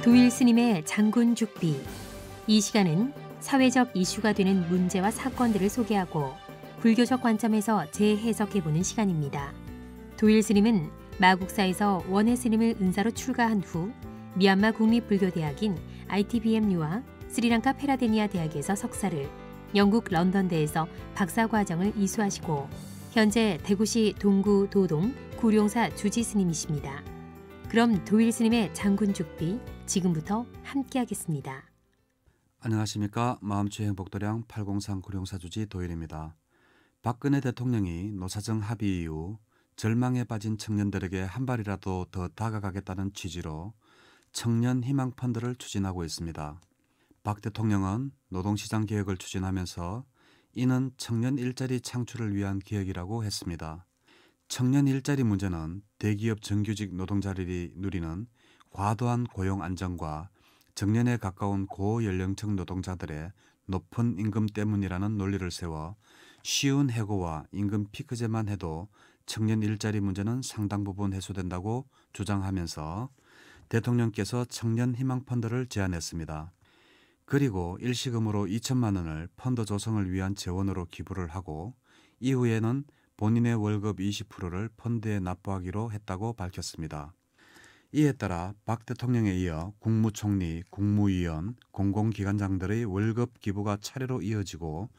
도일 스님의 장군 죽비. 이 시간은 사회적 이슈가 되는 문제와 사건들을 소개하고 불교적 관점에서 재해석해보는 시간입니다. 도일 스님은 마국사에서 원해 스님을 은사로 출가한 후 미얀마 국립불교대학인 ITBMU와 스리랑카 페라데니아 대학에서 석사를, 영국 런던대에서 박사과정을 이수하시고 현재 대구시 동구 도동 구룡사 주지 스님이십니다. 그럼 도일 스님의 장군 죽비 지금부터 함께하겠습니다. 안녕하십니까. 마음주의 행복도량 803 구룡사 주지 도일입니다. 박근혜 대통령이 노사정 합의 이후 절망에 빠진 청년들에게 한 발이라도 더 다가가겠다는 취지로 청년 희망 펀드를 추진하고 있습니다. 박 대통령은 노동시장 개혁을 추진하면서 이는 청년 일자리 창출을 위한 개혁이라고 했습니다. 청년 일자리 문제는 대기업 정규직 노동자들이 누리는 과도한 고용 안정과 정년에 가까운 고연령층 노동자들의 높은 임금 때문이라는 논리를 세워 쉬운 해고와 임금 피크제만 해도 청년 일자리 문제는 상당 부분 해소된다고 주장하면서 대통령께서 청년 희망 펀드를 제안했습니다. 그리고 일시금으로 2천만 원을 펀드 조성을 위한 재원으로 기부를 하고 이후에는 본인의 월급 20%를 펀드에 납부하기로 했다고 밝혔습니다. 이에 따라 박 대통령에 이어 국무총리, 국무위원, 공공기관장들의 월급 기부가 차례로 이어지고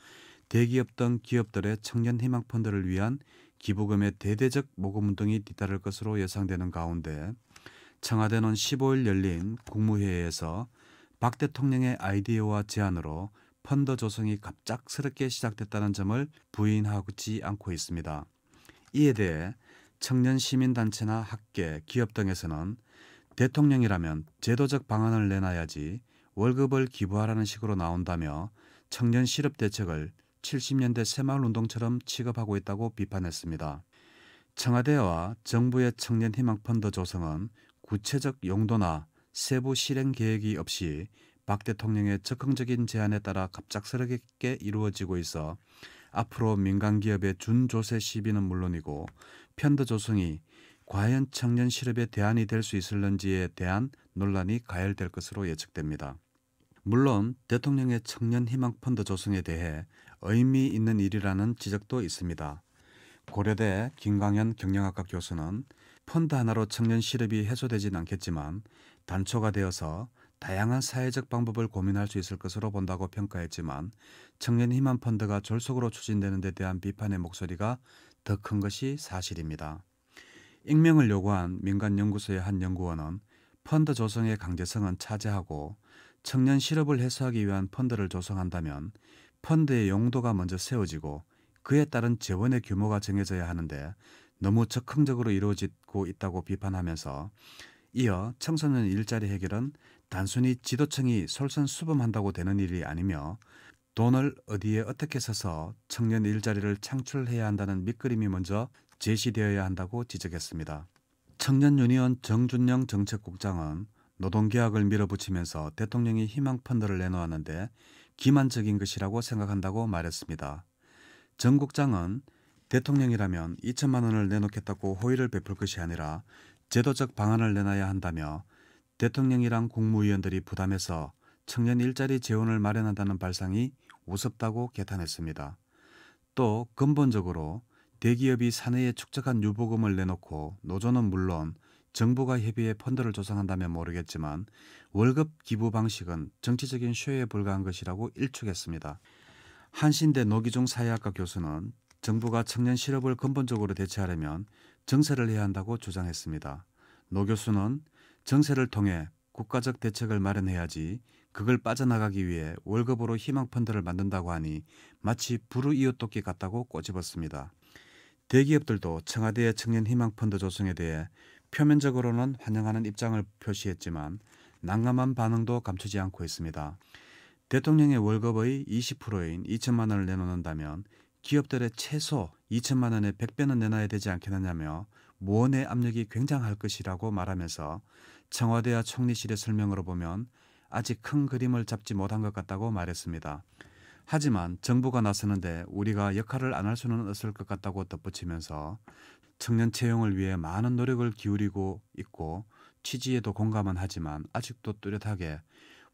대기업 등 기업들의 청년 희망 펀드를 위한 기부금의 대대적 모금 등이 뒤따를 것으로 예상되는 가운데 청와대는 15일 열린 국무회의에서 박 대통령의 아이디어와 제안으로 펀드 조성이 갑작스럽게 시작됐다는 점을 부인하지 않고 있습니다. 이에 대해 청년 시민단체나 학계, 기업 등에서는 대통령이라면 제도적 방안을 내놔야지 월급을 기부하라는 식으로 나온다며 청년 실업 대책을 70년대 새마을운동처럼 취급하고 있다고 비판했습니다. 청와대와 정부의 청년 희망 펀드 조성은 구체적 용도나 세부 실행 계획이 없이 박 대통령의 적극적인 제안에 따라 갑작스럽게 이루어지고 있어 앞으로 민간기업의 준조세 시비는 물론이고 펀드 조성이 과연 청년 실업의 대안이 될 수 있을런지에 대한 논란이 가열될 것으로 예측됩니다. 물론 대통령의 청년 희망 펀드 조성에 대해 의미 있는 일이라는 지적도 있습니다. 고려대 김광현 경영학과 교수는 펀드 하나로 청년 실업이 해소되진 않겠지만 단초가 되어서 다양한 사회적 방법을 고민할 수 있을 것으로 본다고 평가했지만 청년 희망 펀드가 졸속으로 추진되는 데 대한 비판의 목소리가 더 큰 것이 사실입니다. 익명을 요구한 민간연구소의 한 연구원은 펀드 조성의 강제성은 차지하고 청년 실업을 해소하기 위한 펀드를 조성한다면 펀드의 용도가 먼저 세워지고 그에 따른 재원의 규모가 정해져야 하는데 너무 적극적으로 이루어지고 있다고 비판하면서 이어 청소년 일자리 해결은 단순히 지도청이 솔선수범한다고 되는 일이 아니며 돈을 어디에 어떻게 써서 청년 일자리를 창출해야 한다는 밑그림이 먼저 제시되어야 한다고 지적했습니다. 청년 유니온 정준영 정책국장은 노동계약을 밀어붙이면서 대통령이 희망 펀드를 내놓았는데 기만적인 것이라고 생각한다고 말했습니다. 정 국장은 대통령이라면 2천만 원을 내놓겠다고 호의를 베풀 것이 아니라 제도적 방안을 내놔야 한다며 대통령이랑 국무위원들이 부담해서 청년 일자리 재원을 마련한다는 발상이 우습다고 개탄했습니다. 또 근본적으로 대기업이 사내에 축적한 유보금을 내놓고 노조는 물론 정부가 협의해 펀드를 조성한다면 모르겠지만 월급 기부 방식은 정치적인 쇼에 불과한 것이라고 일축했습니다. 한신대 노기중 사회학과 교수는 정부가 청년 실업을 근본적으로 대체하려면 정세를 해야 한다고 주장했습니다. 노 교수는 정세를 통해 국가적 대책을 마련해야지 그걸 빠져나가기 위해 월급으로 희망 펀드를 만든다고 하니 마치 불우이웃돕기 같다고 꼬집었습니다. 대기업들도 청와대의 청년 희망 펀드 조성에 대해 표면적으로는 환영하는 입장을 표시했지만 난감한 반응도 감추지 않고 있습니다. 대통령의 월급의 20%인 2천만 원을 내놓는다면 기업들의 최소 2천만 원의 100배는 내놔야 되지 않겠느냐며 무언의 압력이 굉장할 것이라고 말하면서 청와대와 총리실의 설명으로 보면 아직 큰 그림을 잡지 못한 것 같다고 말했습니다. 하지만 정부가 나서는데 우리가 역할을 안 할 수는 없을 것 같다고 덧붙이면서 청년 채용을 위해 많은 노력을 기울이고 있고 취지에도 공감은 하지만 아직도 뚜렷하게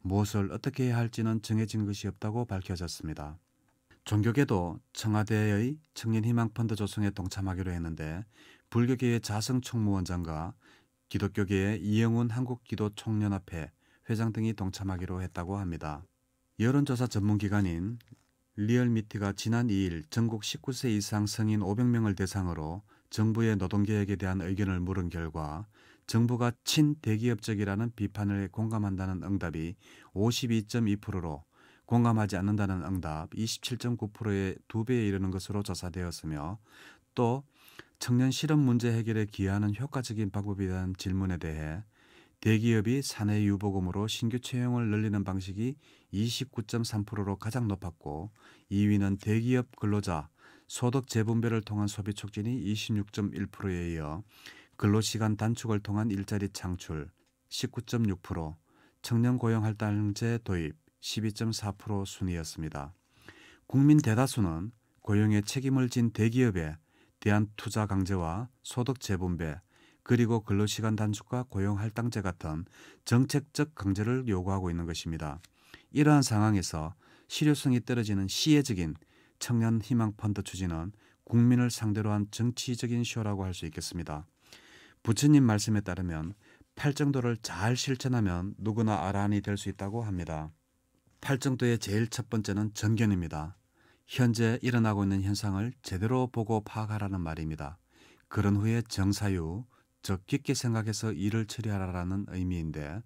무엇을 어떻게 해야 할지는 정해진 것이 없다고 밝혀졌습니다. 종교계도 청와대의 청년희망펀드 조성에 동참하기로 했는데 불교계의 자성총무원장과 기독교계의 이영훈 한국기도총연합회 회장 등이 동참하기로 했다고 합니다. 여론조사 전문기관인 리얼미티가 지난 2일 전국 19세 이상 성인 500명을 대상으로 정부의 노동개혁에 대한 의견을 물은 결과 정부가 친대기업적이라는 비판을 공감한다는 응답이 52.2%로 공감하지 않는다는 응답 27.9%의 2배에 이르는 것으로 조사되었으며 또 청년 실업 문제 해결에 기여하는 효과적인 방법에 대한 질문에 대해 대기업이 사내 유보금으로 신규 채용을 늘리는 방식이 29.3%로 가장 높았고 2위는 대기업 근로자 소득 재분배를 통한 소비 촉진이 26.1%에 이어 근로시간 단축을 통한 일자리 창출 19.6%, 청년 고용할당제 도입 12.4% 순이었습니다. 국민 대다수는 고용에 책임을 진 대기업에 대한 투자 강제와 소득 재분배 그리고 근로시간 단축과 고용할당제 같은 정책적 강제를 요구하고 있는 것입니다. 이러한 상황에서 실효성이 떨어지는 시혜적인 청년희망펀드 추진은 국민을 상대로 한 정치적인 쇼라고 할 수 있겠습니다. 부처님 말씀에 따르면 팔정도를 잘 실천하면 누구나 아라한이 될 수 있다고 합니다. 팔정도의 제일 첫 번째는 정견입니다. 현재 일어나고 있는 현상을 제대로 보고 파악하라는 말입니다. 그런 후에 정사유, 즉 깊게 생각해서 일을 처리하라는 의미인데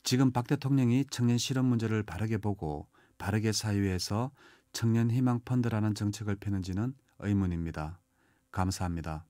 지금 박 대통령이 청년 실업 문제를 바르게 보고 바르게 사유해서 청년희망펀드라는 정책을 펴는지는 의문입니다. 감사합니다.